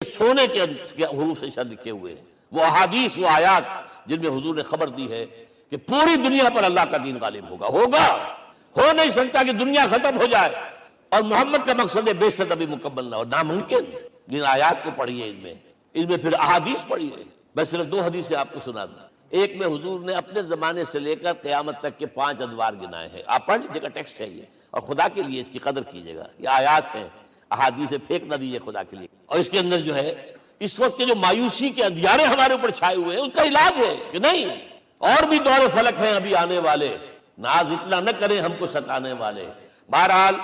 سونے کے حروف سے شر لکھے ہوئے ہیں، وہ احادیث، وہ آیات جن میں حضور نے خبر دی ہے کہ پوری دنیا پر اللہ کا دین غالب ہوگا۔ ہو نہیں سکتا کہ دنیا ختم ہو جائے اور محمد کا مقصد بعثت ابھی مکمل نہ ہو، ناممکن۔ جن آیات کو پڑھیے، ان میں پھر احادیث پڑھیے۔ میں صرف 2 حدیثیں آپ کو سنا دوں۔ ایک میں حضور نے اپنے زمانے سے لے کر قیامت تک کے 5 ادوار گنائے ہیں، آپ پڑھ لیجیے گا، ٹیکسٹ ہے یہ، اور خدا کے لیے اس کی قدر کیجیے گا، یہ آیات ہیں، احادیث پھینک نہ دیجیے خدا کے لیے۔ اور اس کے اندر جو ہے اس وقت کے جو مایوسی کے اندھیارے ہمارے اوپر چھائے ہوئے ہیں، اس کا علاج ہے کہ نہیں، اور بھی دور فلک ہیں ابھی آنے والے، ناز اتنا نہ کریں ہم کو ستانے والے۔ بہرحال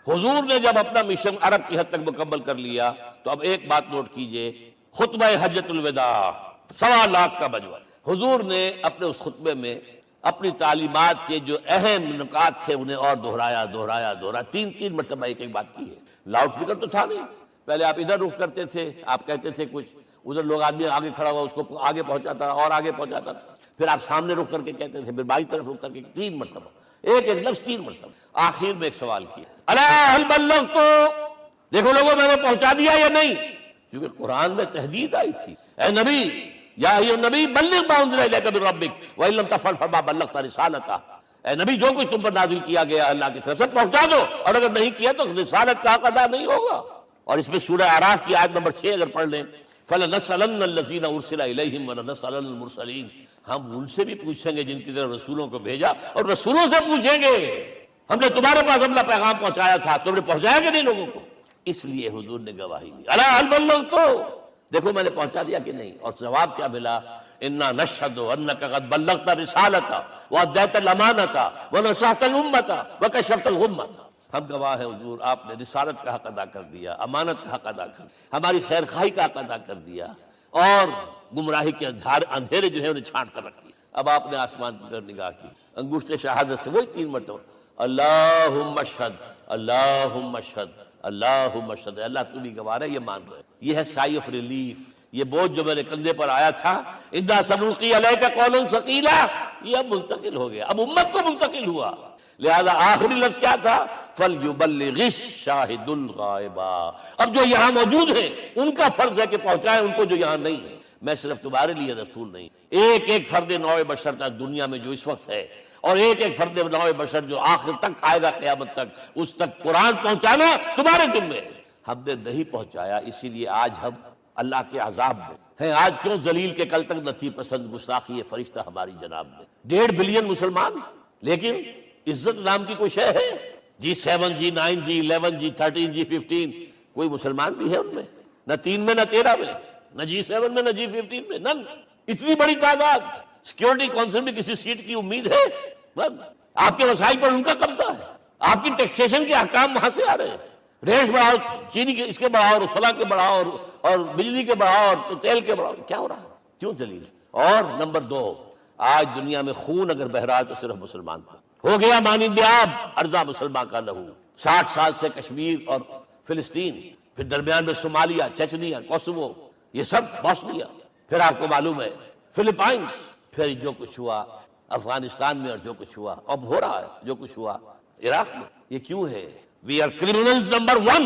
حضور نے جب اپنا مشن عرب کی حد تک مکمل کر لیا تو اب ایک بات نوٹ کیجئے، خطبہ حجۃ الوداع 1.25 لاکھ کا مجمع، حضور نے اپنے اس خطبے میں اپنی تعلیمات کے جو اہم نکات تھے انہیں اور دہرایا 3 مرتبہ ایک بات کی ہے۔ لاؤڈ سپیکر تو تھا نہیں، پہلے آپ ادھر رخ کرتے تھے، آپ کہتے تھے کچھ، ادھر لوگ آدمی آگے کھڑا ہوا اس کو آگے پہنچاتا اور آگے پہنچاتا تھا، پھر آپ سامنے رخ کر کے کہتے تھے، پھر بائیں طرف رخ کر کے 3 مرتبہ ایک لفظ 3 مرتبہ۔ آخر میں ایک سوال کیا، الا هل بلغت، دیکھو لوگوں میں نے پہنچا دیا یا نہیں، کیونکہ قرآن میں تحدید آئی تھی، اے نبی، یا ایھا النبی بلغ ما انزل الیک من ربک وان لم تفعل فما بلغت رسالتہ، اے نبی جو کچھ تم پر نازل کیا گیا اللہ کی طرف سے پہنچا دو، اور اگر نہیں کیا تو رسالت کا حق ادا نہیں ہوگا۔ اور اس میں سورہ اعراف کی آیت نمبر 6 اگر پڑھ لیں، فَلَنَسْأَلَنَّ الَّذِينَ أُرْسِلَ إِلَيْهِمْ وَلَنَسْأَلَنَّ الْمُرْسَلِينَ، ہم ان سے بھی پوچھیں گے جن کی طرف رسولوں کو بھیجا، اور رسولوں سے پوچھیں گے ہم نے تمہارے پاس اپنا پیغام پہنچایا تھا، تم نے پہنچایا کہ نہیں لوگوں کو؟ اس لیے حضور نے گواہی دی، الا هل بلغت، دیکھو میں نے پہنچا دیا کہ نہیں۔ اور جواب کیا ملا، انا نشهد انك قد بلغت رسالتہ واديت الامانۃ ونصحت الامۃ وكشفت الغمۃ، ہم گواہ ہیں حضور آپ نے رسالت کا حق ادا کر دیا، امانت کا حق ادا کر دیا، ہماری خیر خواہی کا حق ادا کر دیا، اور گمراہی کے اندھیرے جو ہے انہیں چھانٹ کر رکھ دیا۔ اب آپ نے آسمان کی طرف نگاہ کی، انگشت شہادت سے وہی 3 مرتبہ، اللہم اشہد، اللہم اشہد، اللہم اشہد، اللہ تو بھی گواہ ہے، یہ مان رہے۔ یہ ہے سائی آف ریلیف، یہ بوجھ جو میرے کندھے پر آیا تھا، انا سنلقی علیک قولا ثقیلا، یہ اب منتقل ہو گیا، اب امت کو منتقل ہوا۔ لہذا آخری لفظ کیا تھا، فَلْيُبَلِّغِ الشَّاهِدُ الْغَائِبَ، اب جو یہاں موجود ہیں ان کا فرض ہے کہ پہنچائیں ان کو جو یہاں نہیں ہے۔ میں صرف تمہارے لیے رسول نہیں، ایک فرد نوع بشر تک دنیا میں جو اس وقت ہے، اور ایک فرد نوع بشر جو آخر تک آئے گا قیامت تک، اس تک قرآن پہنچانا تمہارے ذمہ ہے۔ ہم نے نہیں پہنچایا، اسی لیے آج ہم اللہ کے عذاب میں ہیں۔ آج کیوں ذلیل کے کل تک نہ تھی پسند گستاخی فرشتہ ہماری جناب میں، 1.5 بلین مسلمان، لیکن عزت نام کی کوئی شے ہے؟ G7 G9 G11 G13 G15 کوئی مسلمان بھی ہے ان میں؟ نہ 3 میں نہ 13 میں، نہ G7 میں نہ G15 میں، نن۔ اتنی بڑی تعداد، سیکیورٹی کونسل میں کسی سیٹ کی امید ہے؟ آپ کے وسائل پر ان کا قبضہ ہے، آپ کی ٹیکسیشن کے احکام وہاں سے آ رہے ہیں، ریٹ بڑھاؤ، چینی کے اس کے بڑھاؤ، اور فلاں کے بڑھاؤ، اور بجلی کے بڑھاؤ، اور تیل کے بڑھاؤ، کیا ہو رہا ہے؟ کیوں ذلیل؟ اور نمبر 2، آج دنیا میں خون اگر بہ رہا ہے تو صرف مسلمان کا ہو گیا، مانند آب ارضا مسلمان کا لہو۔ 60 سال سے کشمیر اور فلسطین، پھر درمیان میں صومالیہ، چچنیا، کوسوو، یہ سب بوسنیا، پھر آپ کو معلوم ہے فلپائنز، پھر جو کچھ ہوا افغانستان میں، اور جو کچھ ہوا اب ہو رہا ہے، جو کچھ ہوا عراق میں۔ یہ کیوں ہے؟ We are criminals number 1،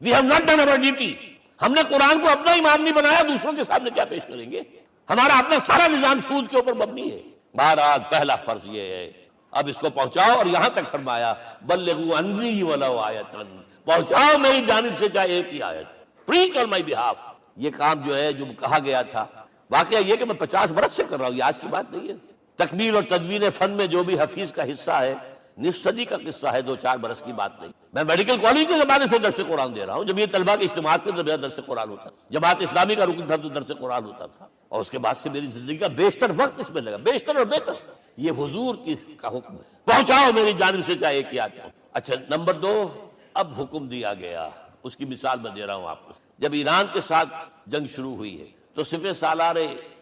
we have not done our duty۔ ہم نے قرآن کو اپنا امام نہیں بنایا، دوسروں کے سامنے کیا پیش کریں گے؟ ہمارا اپنا سارا نظام سود کے اوپر مبنی ہے۔ بہرحال پہلا فرض یہ ہے، اب اس کو پہنچاؤ، اور یہاں تک فرمایا بلغوا عنی ولو آیۃ، پہنچاؤ میری جانب سے چاہے ایک ہی آیت، پریچ آن مائی بہاف۔ یہ کام جو ہے جو کہا گیا تھا، واقعہ یہ کہ میں 50 برس سے کر رہا ہوں، یہ آج کی بات نہیں ہے۔ تکمیل اور تدوین فن میں جو بھی حفیظ کا حصہ ہے، نصف صدی کا قصہ ہے، 2-4 برس کی بات نہیں۔ میں میڈیکل کالج کے زمانے سے درس قرآن دے رہا ہوں، جب یہ طلبہ کے اجتماعات کے درمیان درس قرآن ہوتا تھا، جماعت اسلامی کا رکن تھا تو درس قرآن ہوتا تھا، اور اس کے بعد سے میری زندگی کا بیشتر وقت اس میں لگا، بیشتر اور بہتر۔ یہ حضور کا حکم ہے، پہنچاؤ میری جانب سے چاہے ایک ہی آیت۔ اچھا نمبر 2، اب حکم دیا گیا، اس کی مثال میں دے رہا ہوں آپ کو۔ جب ایران کے ساتھ جنگ شروع ہوئی ہے تو سپہ سالار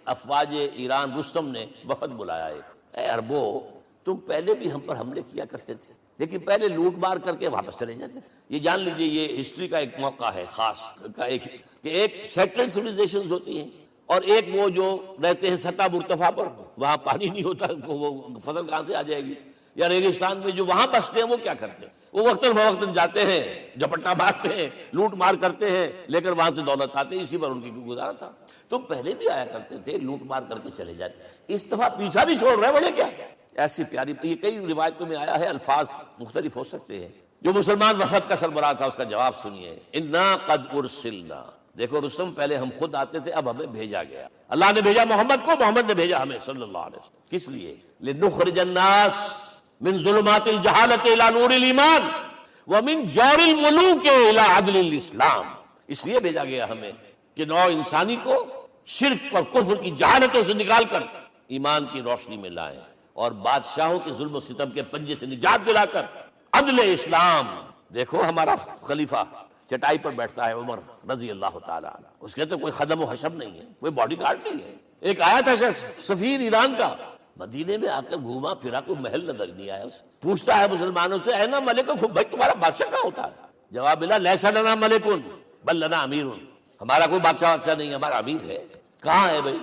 افواج ایران رستم نے وفد بلایا ہے، اے عربو، تم پہلے بھی ہم پر حملے کیا کرتے تھے، لیکن پہلے لوٹ مار کر کے واپس چلے جاتے تھے۔ یہ جان لیجئے یہ ہسٹری کا ایک موقع ہے خاص کا، ایک سیٹلڈ سویلائزیشنز ہوتی ہیں، اور ایک وہ جو رہتے ہیں سطح مرتفع پر، وہاں پانی نہیں ہوتا، وہ فصل کہاں سے آ جائے گی؟ یا ریگستان میں جو وہاں بستے ہیں وہ کیا کرتے ہیں؟ وہ وقتاً فوقتاً جاتے ہیں، جپٹا مارتے ہیں، لوٹ مار کرتے ہیں، لے کر وہاں سے دولت آتے ہیں، اسی پر ان کی گزارا تھا۔ تو پہلے بھی آیا کرتے تھے، لوٹ مار کر کے چلے جاتے، اس دفعہ پیچھا بھی چھوڑ رہے، وجہ کیا؟ ایسی پیاری، یہ کئی روایتوں میں آیا ہے، الفاظ مختلف ہو سکتے ہیں۔ جو مسلمان وفد کا سربراہ تھا اس کا جواب سنیے، انا قد ارسلنا، دیکھو رستم پہلے ہم خود آتے تھے، اب ہمیں بھیجا گیا، اللہ نے بھیجا محمد کو، محمد نے بھیجا ہمیں صلی اللہ علیہ وسلم، کس لیے؟ لنخرج الناس من ظلمات الجہالۃ الی نور الایمان ومن جور الملوک الی عدل الاسلام، اس لیے بھیجا گیا ہمیں کہ نوع انسانی کو شرک اور کفر کی جہالتوں سے نکال کر ایمان کی روشنی میں لائیں، اور بادشاہوں کے ظلم و ستم کے پنجے سے نجات دلا کر عدل اسلام۔ دیکھو ہمارا خلیفہ چٹائی پر بیٹھتا ہے عمر رضی اللہ تعالیٰ عنہ، اس کے تو کوئی خدم و حشم نہیں ہے، کوئی باڈی گارڈ نہیں ہے۔ ایک آیا تھا سفیر ایران کا، مدینے میں آ کر گھوما پھرا، کوئی محل نظر نہیں آیا اسے، پوچھتا ہے مسلمانوں سے، اینا ملککم، بھائی تمہارا بادشاہ کہاں ہوتا ہے؟ جواب ملا، لیس لنا ملکن بل لنا امیر، ہمارا کوئی بادشاہ نہیں، ہمارا امیر ہے۔ کہاں ہے بھائی؟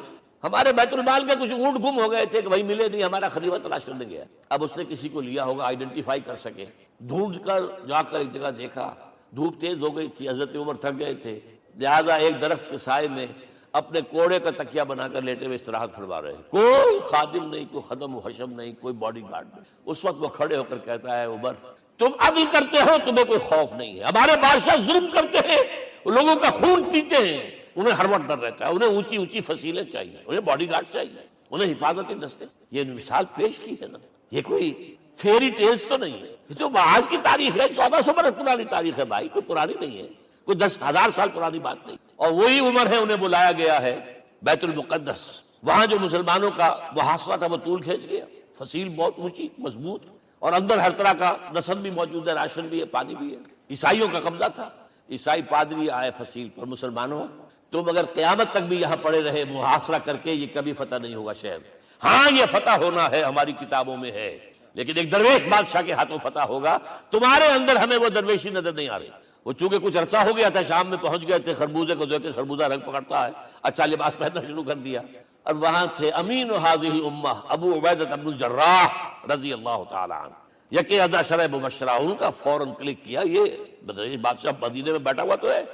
ہمارے بیت المال کے کچھ اونٹ گم ہو گئے تھے کہ بھائی ملے نہیں، ہمارا خلیفہ تلاش کرنے گیا۔ اب اس نے کسی کو لیا ہوگا، آئیڈینٹیفائی کر سکے، ڈھونڈ کر جا کر ایک جگہ دیکھا، دھوپ تیز ہو گئی تھی، حضرت عمر تھک گئے تھے، لہذا ایک درخت کے سائے میں اپنے کوڑے کا تکیہ بنا کر لیٹے ہوئے استراحت فرما رہے ہیں، کوئی خادم نہیں، کوئی خدم و حشم نہیں، کوئی باڈی گارڈ نہیں۔ اس وقت وہ کھڑے ہو کر کہتا ہے، عمر تم عدل کرتے ہو، تمہیں کوئی خوف نہیں ہے، ہمارے بادشاہ ظلم کرتے ہیں، لوگوں کا خون پیتے ہیں، انہیں ہر وقت ڈر رہتا ہے، انہیں اونچی اونچی فصیلیں چاہیے، انہیں باڈی گارڈ چاہیے، انہیں حفاظتی دستے۔ یہ مثال پیش کی ہے نا، یہ کوئی فیری ٹیلز تو نہیں ہے، یہ تو آج کی تاریخ ہے، 1400 برس پرانی تاریخ ہے بھائی، کوئی پرانی نہیں ہے، کوئی 10,000 سال پرانی بات نہیں۔ اور وہی عمر ہے، انہیں بلایا گیا ہے بیت المقدس، وہاں جو مسلمانوں کا محاصرہ تھا وہ طول کھینچ گیا، فصیل بہت اونچی مضبوط، اور اندر ہر طرح کا رسد بھی موجود ہے، راشن بھی ہے، پانی بھی ہے، عیسائیوں کا قبضہ تھا۔ عیسائی پادری آئے فصیل پر، مسلمانوں تم اگر قیامت تک بھی یہاں پڑے رہے محاصرہ کر کے، یہ کبھی فتح نہیں ہوگا شہر، ہاں یہ فتح ہونا ہے، ہماری کتابوں میں ہے، لیکن ایک درویش بادشاہ کے ہاتھوں فتح ہوگا، تمہارے اندر ہمیں وہ درویشی نظر نہیں آ رہی۔ وہ چونکہ کچھ عرصہ ہو گیا تھا، شام میں پہنچ گئے تھے، خربوزے کو دیکھ کے خربوزہ رنگ پکڑتا ہے، اچھا لباس پہننا شروع کر دیا، اور وہاں تھے امین هذه الامہ ابو عبیدہ بن الجراح رضی اللہ تعالی عنہ، یکے ازا شرع مبشرہ، ان کا فوراً کلک کیا، یہ بادشاہ مدینے میں بیٹھا ہوا تو ہے،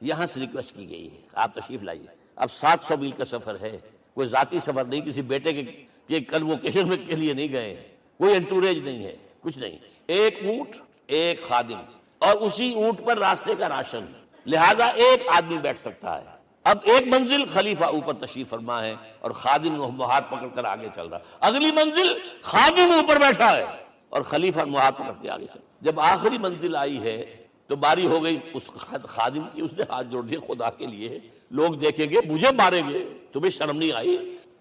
یہاں سے ریکویسٹ کی گئی ہے آپ تشریف لائیے۔ اب 700 میل کا سفر ہے، کوئی ذاتی سفر نہیں، کسی بیٹے کے کنووکیشن کے لیے نہیں گئے، کوئی انٹوریج نہیں ہے، کچھ نہیں، ایک اونٹ، ایک خادم، اور اسی اونٹ پر راستے کا راشن، لہذا ایک آدمی بیٹھ سکتا ہے۔ اب ایک منزل خلیفہ اوپر تشریف فرما ہے اور خادم ہاتھ پکڑ کر آگے چل رہا، اگلی منزل خادم اوپر بیٹھا ہے اور خلیفہ ہاتھ پکڑ کے آگے چل رہا۔ جب آخری منزل آئی ہے تو باری ہو گئی اس خادم کی، اس نے ہاتھ جوڑ دیے، خدا کے لیے لوگ دیکھیں گے، مجھے ماریں گے، تمہیں شرم نہیں آئی؟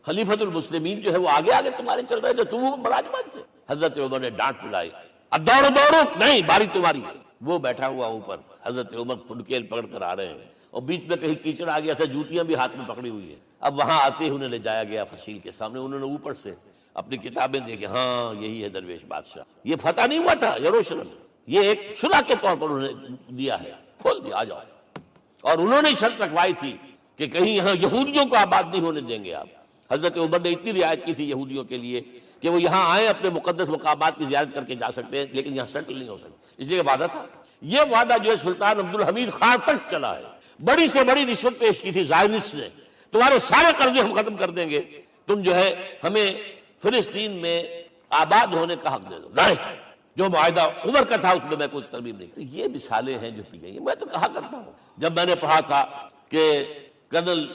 خلیفۃ المسلمین جو ہے وہ آگے آگے تمہارے چل رہے تھے، تم براجمان تھے۔ حضرت عمر نے ڈانٹ پلائی، اب دوڑو دوڑو، نہیں باری تمہاری ہے۔ وہ بیٹھا ہوا اوپر، حضرت عمر پنکیل پکڑ کر آ رہے ہیں، اور بیچ میں کہیں کیچڑ آ گیا تھا، جوتیاں بھی ہاتھ میں پکڑی ہوئی ہے۔ اب وہاں آتے ہی انہیں لے جایا گیا فصیل کے سامنے، انہوں نے اوپر سے اپنی کتابیں دیکھیں، ہاں یہی ہے درویش بادشاہ، یہ فتح نہیں ہوا تھا یروشلم، یہ ایک صلح کے طور پر انہوں نے دیا ہے، کھول دیا، آ جاؤ۔ اور انہوں نے شرط رکھوائی تھی کہ کہیں یہاں یہودیوں کو آباد نہیں ہونے دیں گے آپ۔ حضرت عمر نے اتنی رعایت کی تھی یہودیوں کے لیے کہ وہ یہاں آئیں، اپنے مقدس مقامات کی زیارت کر کے جا سکتے ہیں، لیکن یہاں سیٹل نہیں ہو سکتے، اس لیے وعدہ تھا۔ یہ وعدہ جو ہے سلطان عبدالحمید خان تک چلا ہے، بڑی سے بڑی رشوت پیش کی تھی زائنسٹ نے، تمہارے سارے قرضے ہم ختم کر دیں گے، تم جو ہے ہمیں فلسطین میں آباد ہونے کا حق دے دو۔ نہیں، جو معاہدہ عمر کا تھا اس میں میں کوئی ترمیم نہیں۔ تو یہ مثالیں ہیں جو پی گئی ہیں۔ میں تو کہا کرتا ہوں، جب میں نے پڑھا تھا کہ کرنل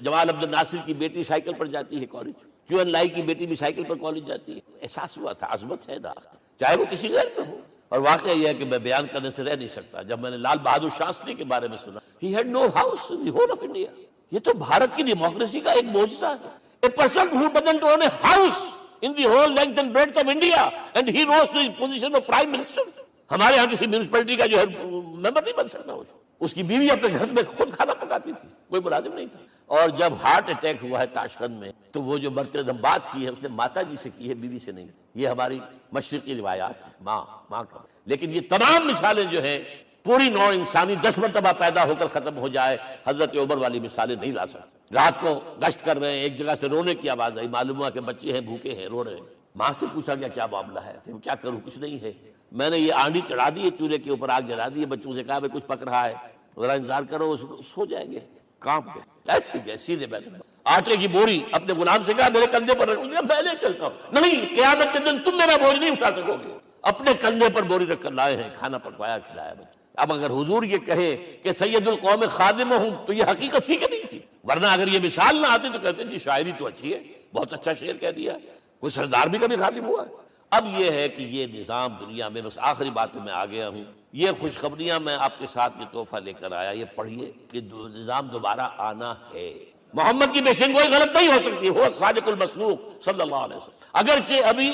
جمال عبد الناصر کی بیٹی سائیکل پر جاتی ہے کالج، کیو این لائی کی بیٹی بھی سائیکل پر کالج جاتی ہے، احساس ہوا تھا عظمت ہے نا، چاہے وہ کسی غیر میں ہو۔ اور واقعہ یہ ہے کہ میں بیان کرنے سے رہ نہیں سکتا، جب میں نے لال بہادر شاستری کے بارے میں سنا، he had no house in the whole of India، یہ تو بھارت کی ڈیموکریسی کا ایک معجزہ ہے۔ A person who doesn't own a house in the whole length and breadth of India and he rose to the position of prime minister۔ ہمارے ہاں کسی میونسپلٹی کا جو ہے ممبر نہیں بن سکتا، اس کی بیوی اپنے گھر میں خود کھانا پکاتی تھی، کوئی ملازم نہیں تھا۔ اور جب ہارٹ اٹیک ہوا ہے تاشقند میں، تو وہ جو مرتے دم بات کی ہے اس نے ماتا جی سے کی ہے، بیوی سے نہیں۔ یہ ہماری مشرقی روایات ہیں، ماں کا۔ لیکن یہ تمام مثالیں جو ہیں، پوری نوع انسانی 10 مرتبہ پیدا ہو کر ختم ہو جائے، حضرت عمر والی مثالیں نہیں لا سکتے۔ رات کو گشت کر رہے ہیں، ایک جگہ سے رونے کی آواز آئی، معلوم ہوا کہ بچے ہیں، بھوکے ہیں، رو رہے ہیں۔ ماں سے پوچھا گیا کیا معاملہ ہے، کہ کیا کروں، کچھ نہیں ہے۔ میں نے یہ آنڈی چڑھا دی ہے چولہے کے اوپر، آگ جلا دی ہے، بچوں سے کہا بھائی کچھ پک رہا ہے ذرا انتظار کرو، سو جائیں گے، کانپ گئے ایسے گئے سیدھے بیٹھے۔ آٹے کی بوری اپنے غلام سے کہا میرے کندھے پر رکھ، پہلے چلتا ہوں، نہیں قیامت کے دن تم میرا بوجھ نہیں اٹھا سکو گے۔ اپنے کندھے پر بوری رکھ کر لائے ہیں، کھانا پکوایا کھلایا بچوں۔ اب اگر حضور یہ کہے کہ سید القوم خادم ہوں تو یہ حقیقت تھی کہ نہیں تھی؟ ورنہ اگر یہ مثال نہ آتی تو کہتے جی شاعری تو اچھی ہے، بہت اچھا شعر کہہ دیا، کوئی سردار بھی کبھی خادم ہوا ہے۔ اب یہ ہے کہ یہ نظام دنیا میں، بس آخری بات میں آ گیا ہوں، یہ خوشخبریاں میں آپ کے ساتھ یہ تحفہ لے کر آیا، یہ پڑھیے کہ نظام دوبارہ آنا ہے۔ محمد کی پیشن گوئی غلط نہیں ہو سکتی، وہ صادق المصدوق صلی اللہ علیہ وسلم۔ اگرچہ ابھی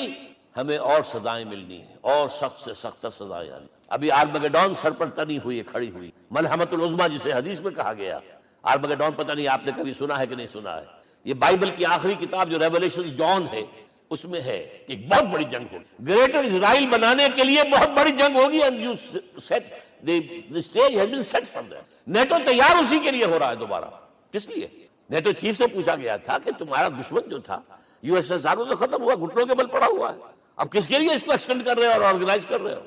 ہمیں اور سزائیں ملنی ہیں، اور سخت سے سختر سزائیں آنی۔ ابھی آرمگڈون سر پر تنی ہوئی ہے، کھڑی ہوئی، ملحمۃ العظمیٰ جسے حدیث میں کہا گیا۔ آرمگڈون پتہ نہیں آپ نے کبھی سنا ہے کہ نہیں سنا ہے؟ یہ بائبل کی آخری کتاب جو ریولیشن جان ہے اس میں ہے کہ ایک بہت بڑی جنگ ہوگی، گریٹر اسرائیل بنانے کے لیے بہت بڑی جنگ ہوگی، and you set the stage has been set for that۔ NATO تیار اسی کے لیے ہو رہا ہے دوبارہ۔ کس لیے؟ نیٹو چیف سے پوچھا گیا تھا کہ تمہارا دشمن جو تھا یو ایس ایس آر تو ختم ہوا، گھٹنوں کے بل پڑا ہوا ہے، اب کس کے لیے اس کو ایکسٹینڈ کر رہے ہو اور آرگنائز کر رہے ہو؟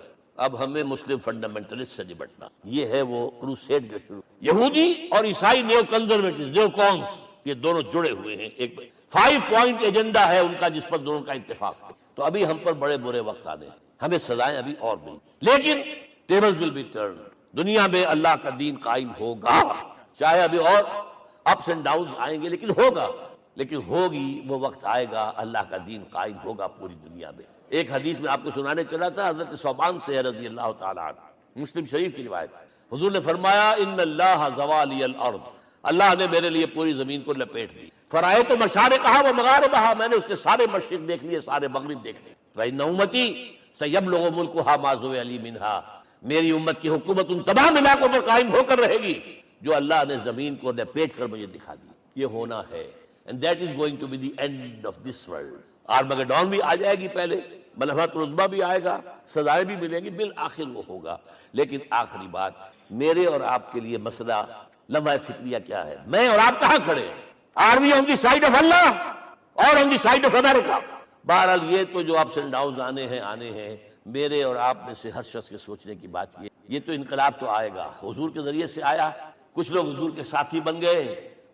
اب ہمیں مسلم فنڈامنٹلسٹ سے نپٹنا، یہ ہے وہ کروسیڈ جو شروع۔ یہودی اور عیسائی نیو کنزرویٹوز، نیو کونس، یہ دونوں جڑے ہوئے ہیں، ایک 5 پوائنٹ ایجنڈا ہے ان کا جس پر دونوں کا اتفاق ہے۔ تو ابھی ہم پر بڑے برے وقت آنے ہیں، ہمیں سزائیں ابھی اور ملیں، لیکن ٹیبلز ول بی ٹرنڈ، دنیا میں اللہ کا دین قائم ہوگا، چاہے ابھی اور اپس اینڈ ڈاؤنز آئیں گے لیکن ہوگا، لیکن ہوگی، وہ وقت آئے گا اللہ کا دین قائم ہوگا پوری دنیا میں۔ ایک حدیث میں آپ کو سنانے چلا تھا، حضرت ثوبان سے رضی اللہ تعالیٰ عنہ، مسلم شریف کی روایت ہے، حضور نے فرمایا ان اللہ زوالی الارض، اللہ نے میرے لیے پوری زمین کو لپیٹ دی، فرائے تو مشارقہا و مغاربہا، میں نے اس کے سارے مشرق دیکھ لیے، سارے مغرب دیکھ لیے، فإن امتی سیبلغ ملکہا ما زوئ لی منہا، میری امت کی حکومت ان تمام علاقوں پر قائم ہو کر رہے گی جو اللہ نے زمین کو لپیٹ کر مجھے دکھا دی، یہ ہونا ہے، and that is going to be the end of this world۔ Armageddon بھی آ جائے گی پہلے، ملحمۃ العظمیٰ بھی آئے گا، سزائیں بھی ملیں گی، بالآخر وہ ہوگا۔ لیکن آخری بات، میرے اور آپ کے لیے مسئلہ لمحہ فکریہ کیا ہے؟ میں اور آپ کہاں کھڑے ہیں؟ Are we on the side of Allah or on the side of America؟ بہرحال یہ تو جو اپس اینڈ ڈاؤنز آنے ہیں، میرے اور آپ میں سے ہر شخص کے سوچنے کی بات یہ تو انقلاب تو آئے گا، حضور کے ذریعے سے آیا، کچھ لوگ حضور کے ساتھی بن گئے،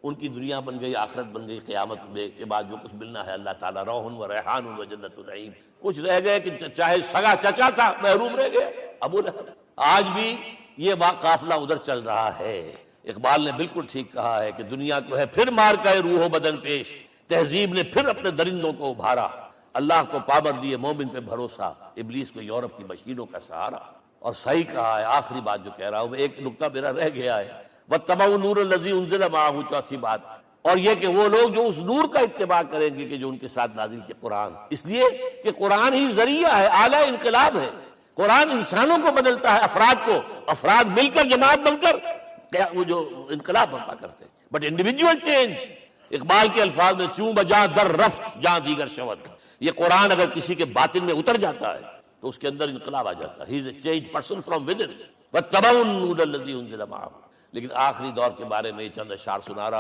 ان کی دنیا بن گئی، آخرت بن گئی، قیامت میں کے بعد جو کچھ ملنا ہے اللہ تعالیٰ روح و ریحان و جنت النعیم۔ کچھ رہ گئے کہ چاہے سگا چچا تھا محروم رہ گئے، ابو لہب۔ آج بھی یہ قافلہ ادھر چل رہا ہے۔ اقبال نے بالکل ٹھیک کہا ہے کہ دنیا کو ہے پھر مار کا روح و بدن پیش، تہذیب نے پھر اپنے درندوں کو ابھارا، اللہ کو پابر دیے مومن پہ بھروسہ، ابلیس کو یورپ کی مشینوں کا سہارا۔ اور صحیح کہا ہے، آخری بات جو کہہ رہا ہوں، ایک نکتہ میرا رہ گیا ہے، وَاتَّبَعُوا النُّورَ الَّذِي أُنزِلَ مَعَهُ، چوتھی بات، اور یہ کہ وہ لوگ جو اس نور کا اتباع کریں گے کہ جو ان کے ساتھ نازل کیا قرآن، اس لیے کہ قرآن ہی ذریعہ ہے، آلہ انقلاب ہے، قرآن انسانوں کو بدلتا ہے، افراد کو، افراد مل کر جماعت بن کر وہ جو انقلاب برپا کرتے ہیں، بٹ انڈیویجول چینج، اقبال کے الفاظ میں چوں بجا در رفت جہاں دیگر شود، یہ قرآن اگر کسی کے باطن میں اتر جاتا ہے تو اس کے اندر انقلاب آ جاتا ہے، he is a change person from within, وَاتَّبَعُوا النُّورَ الَّذِي أُنزِلَ مَعَهُ۔ لیکن آخری دور کے بارے میں یہ چند اشعار سنا رہا